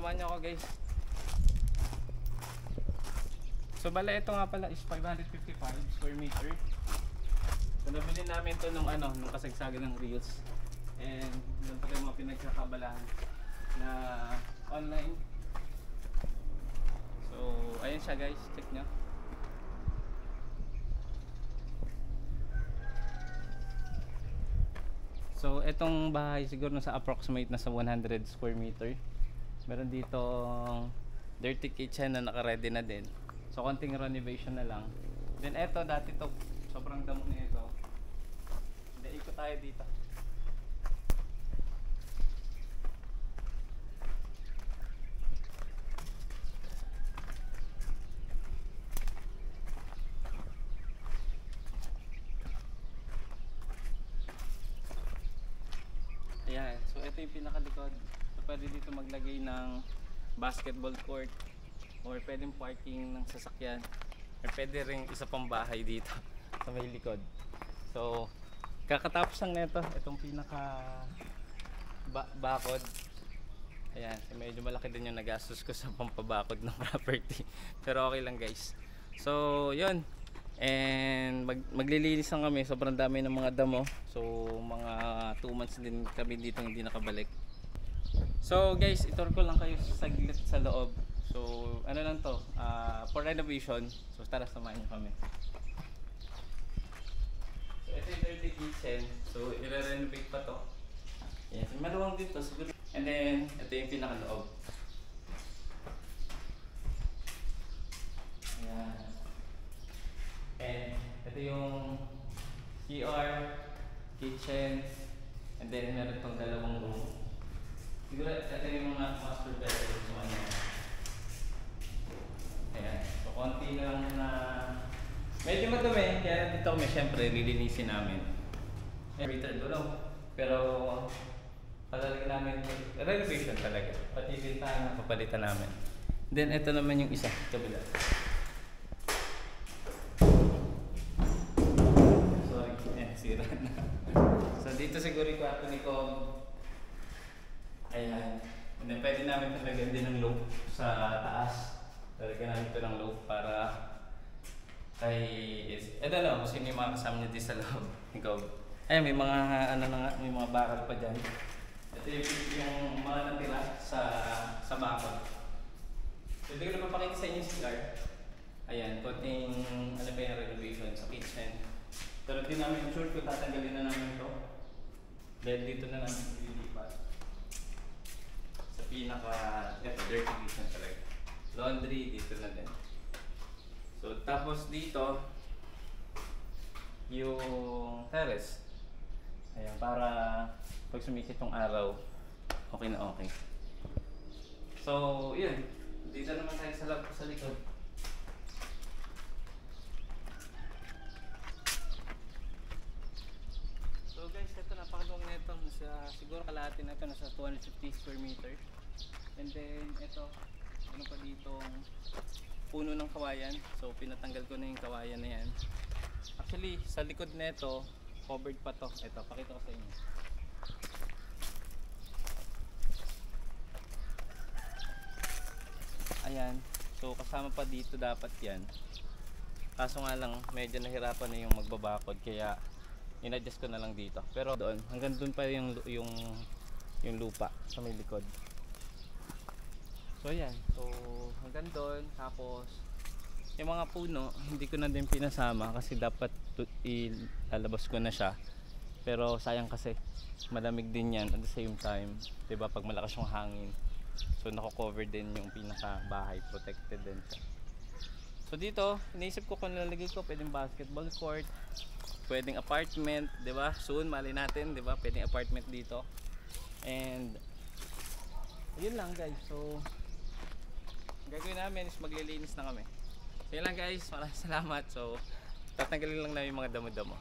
samahan niyo ako guys. So bala ito nga pala is 555 square meter. So nabili namin ito nung nung kasagsagan ng reels. And doon pala yung mga pinagkakabalahan na online. So ayun siya guys, check nyo. So itong bahay siguro nasa approximate na sa 100 square meter. Meron dito dirty kitchen na naka-ready na din. So konting renovation na lang. Then eto dati to sobrang damo na ito. Then ikot tayo dito. Ayan, so ito yung pinakalikod. So pwede dito maglagay ng basketball court or pwedeng parking ng sasakyan or pwede ring isa pang bahay dito sa may likod. So kakatapos lang nito itong pinaka bakod. Ayan, so medyo malaki din yung nagastos ko sa pampabakod ng property pero okay lang guys. So yun, and maglilinis lang kami. Sobrang dami ng mga damo. So mga 2 months din kami dito hindi nakabalik. So guys, itur ko lang kayo saglit sa loob. So ano lang to, for renovation. So tara samahan niyo kami. So ito yung dirty kitchen. So i-renovate pa to. Yes, maluwang dito siguro. And then ito yung pinakaloob. Ayan. And ito yung CR, kitchen, and then meron itong dalawang room. Siguro ito yung mga master bedroom sa kanya. Ayan. So konti lang na medyo madumi, kaya dito kami syempre lilinisin namin. Return doon. Pero palalagyan namin renovation talaga. Pati bintana papalitan namin. Then ito naman yung isa, kabila. Sira na. So dito siguro yung kwarto ni Cobb. Ayan. And then pwede namin talagyan din ng loop sa taas. Talagyan namin ito ng loop para kay eto na, kung sino yung mga kasama niya dito sa loob ni Cobb. Ayan, may mga may mga bakal pa dyan. Ito yung mga natira sa bakal. So hindi ko na papakita sa inyo yung CR. Ayan, konting ano pa yung renovation sa kitchen. Pero di namin sure kung tatanggalin na namin ito. Dahil dito na namin ililipat. Sa pinaka dirty kitchen talaga. Laundry dito na din. So tapos dito yung terrace. Ayan, para pag sumikit yung araw, okay na okay. So yun, dito naman tayo sa likod. So guys, ito napakalong nito, siguro kalahati na ito, nasa 250 square meter. And then ito, ano pa dito, puno ng kawayan. So pinatanggal ko na yung kawayan na yan. Actually, sa likod na ito, covered pa to. Ito, pakita ko sa inyo. Ayan, so kasama pa dito dapat yan. Kaso nga lang, medyo nahirapan na yung magbabakod, kaya in-adjust ko na lang dito. Pero doon, hanggang doon pa yung lupa sa may likod. So ayan, so hanggang doon. Tapos yung mga puno, hindi ko na din pinasama kasi dapat ilalabas ko na siya. Pero sayang kasi malamig din yan at the same time, 'di ba, pag malakas yung hangin. So nako-cover din yung pinaka bahay, protected din siya. So dito, iniisip ko kung lalagay ko, pwedeng basketball court, pwedeng apartment, 'di ba? Soon mali natin, 'di ba? Pwedeng apartment dito. And yun lang guys. So gagawin namin is maglilinis na kami. So yun lang guys, maraming salamat. So tatanggalin lang namin yung mga damo-damo.